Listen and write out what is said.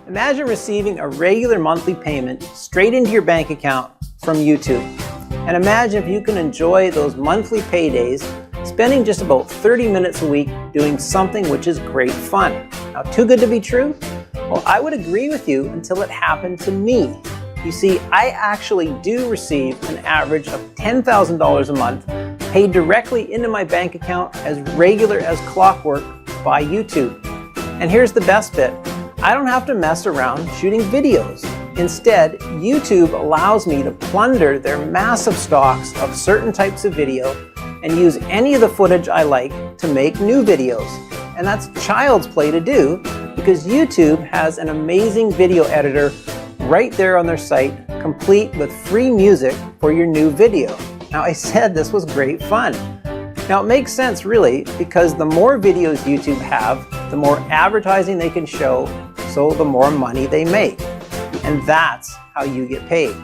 Imagine receiving a regular monthly payment straight into your bank account from YouTube. And imagine if you can enjoy those monthly paydays spending just about 30 minutes a week doing something which is great fun. Now, too good to be true? Well, I would agree with you until it happened to me. You see, I actually do receive an average of $10,000 a month paid directly into my bank account as regular as clockwork by YouTube. And here's the best bit. I don't have to mess around shooting videos. Instead, YouTube allows me to plunder their massive stocks of certain types of video and use any of the footage I like to make new videos. And that's child's play to do because YouTube has an amazing video editor right there on their site, complete with free music for your new video. Now, I said this was great fun. Now, it makes sense really because the more videos YouTube have, the more advertising they can show, so the more money they make. And that's how you get paid.